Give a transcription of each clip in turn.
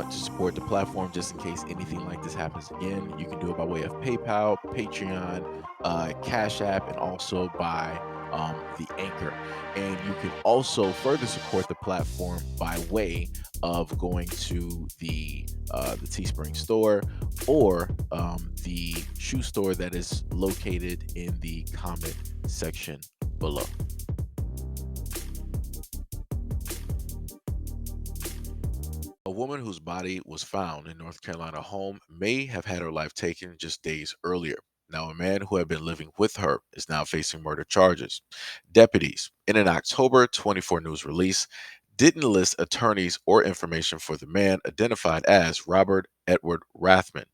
want to support the platform just in case anything like this happens again, you can do it by way of PayPal, Patreon, Cash App, and also by the Anchor. And you can also further support the platform by way of going to the Teespring store or the shoe store that is located in the comment section below. A woman whose body was found in North Carolina home may have had her life taken just days earlier. Now, a man who had been living with her is now facing murder charges. Deputies, in an October 24 news release, didn't list attorneys or information for the man identified as Robert Edward Rathman.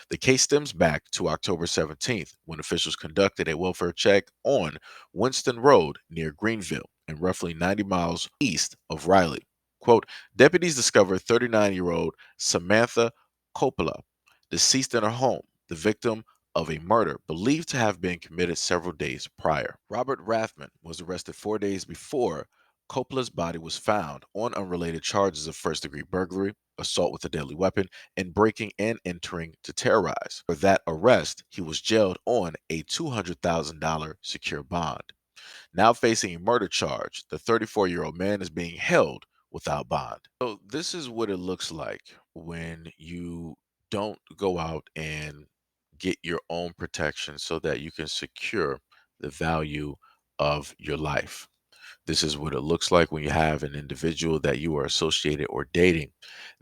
The case stems back to October 17th when officials conducted a welfare check on Winston Road near Greenville and roughly 90 miles east of Raleigh. Quote, deputies discovered 39-year-old Samantha Coppola deceased in her home, the victim of a murder believed to have been committed several days prior. Robert Rathman was arrested 4 days before Coppola's body was found on unrelated charges of first-degree burglary, assault with a deadly weapon, and breaking and entering to terrorize. For that arrest, he was jailed on a $200,000 secure bond. Now facing a murder charge, the 34-year-old man is being held without bond. So this is what it looks like when you don't go out and get your own protection so that you can secure the value of your life. This is what it looks like when you have an individual that you are associated or dating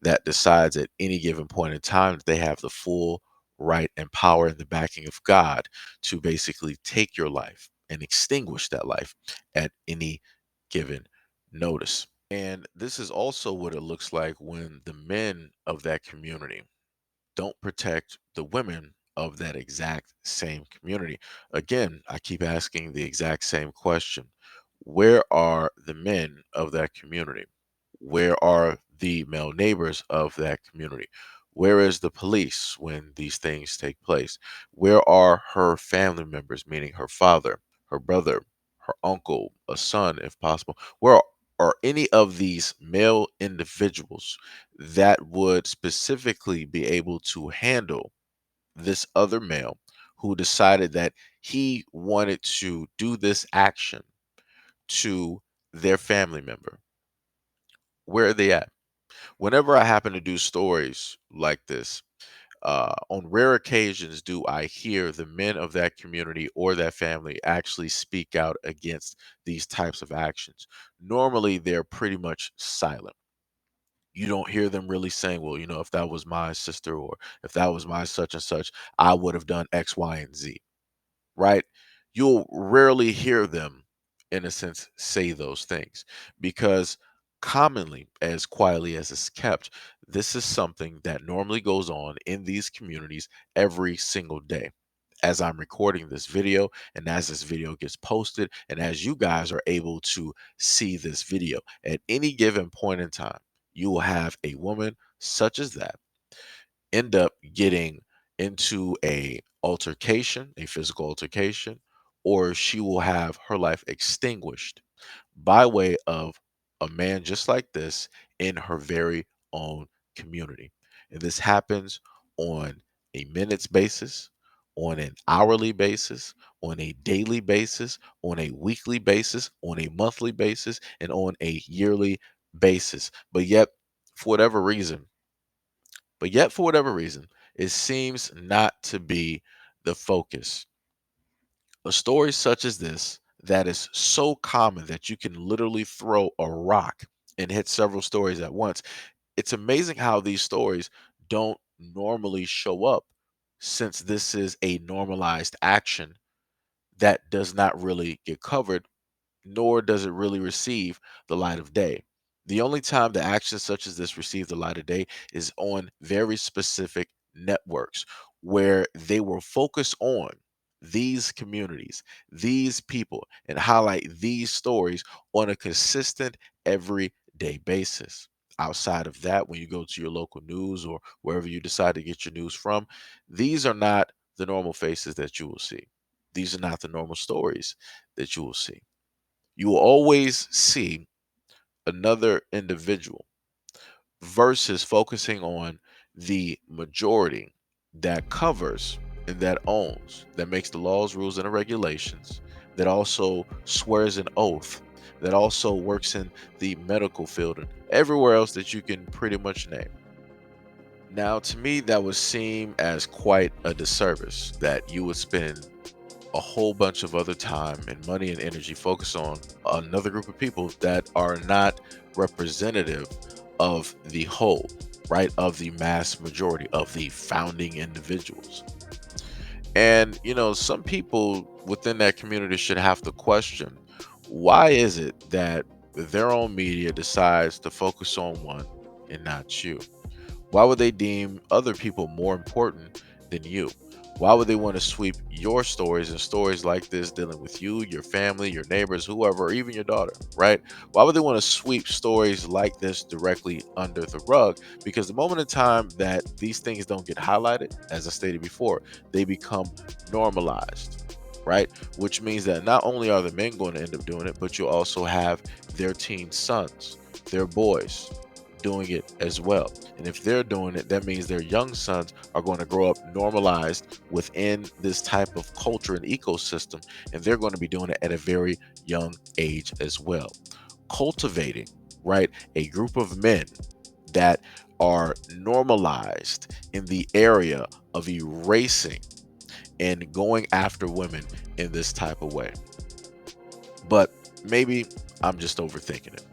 that decides at any given point in time that they have the full right and power and the backing of God to basically take your life and extinguish that life at any given notice. And this is also what it looks like when the men of that community don't protect the women of that exact same community. Again, I keep asking the exact same question. Where are the men of that community? Where are the male neighbors of that community? Where is the police when these things take place? Where are her family members, meaning her father, her brother, her uncle, a son, if possible? Where are any of these male individuals that would specifically be able to handle this other male who decided that he wanted to do this action to their family member? Where are they at? Whenever I happen to do stories like this, on rare occasions do I hear the men of that community or that family actually speak out against these types of actions. Normally, they're pretty much silent. You don't hear them really saying, well, if that was my sister or if that was my such and such, I would have done X, Y, and Z, right? You'll rarely hear them, in a sense, say those things because commonly, as quietly as it's kept, this is something that normally goes on in these communities every single day. As I'm recording this video, and as this video gets posted, and as you guys are able to see this video, at any given point in time, you will have a woman such as that end up getting into a altercation, a physical altercation, or she will have her life extinguished by way of a man just like this in her very own community. And this happens on a minutes basis, on an hourly basis, on a daily basis, on a weekly basis, on a monthly basis, and on a yearly basis. For whatever reason, for whatever reason, it seems not to be the focus. A story such as this that is so common that you can literally throw a rock and hit several stories at once. It's amazing how these stories don't normally show up since this is a normalized action that does not really get covered, nor does it really receive the light of day. The only time the actions such as this receive the light of day is on very specific networks where they will focus on these communities, these people, and highlight these stories on a consistent everyday basis. Outside of that, when you go to your local news or wherever you decide to get your news from, these are not the normal faces that you will see. These are not the normal stories that you will see. You will always see another individual versus focusing on the majority that covers and that owns, that makes the laws, rules, and the regulations, that also swears an oath, that also works in the medical field and everywhere else that you can pretty much name. Now, to me, that would seem as quite a disservice that you would spend a whole bunch of other time and money and energy focus on another group of people that are not representative of the whole, right? Of the mass majority of the founding individuals. And, some people within that community should have to question, why is it that their own media decides to focus on one and not you? Why would they deem other people more important than you? Why would they want to sweep your stories and stories like this dealing with you, your family, your neighbors, whoever, or even your daughter, right? Why would they want to sweep stories like this directly under the rug? Because the moment in time that these things don't get highlighted, as I stated before, they become normalized, right? Which means that not only are the men going to end up doing it, but you'll also have their teen sons, their boys doing it as well. And if they're doing it, that means their young sons are going to grow up normalized within this type of culture and ecosystem, and they're going to be doing it at a very young age as well. Cultivating, right, a group of men that are normalized in the area of erasing and going after women in this type of way. But maybe I'm just overthinking it.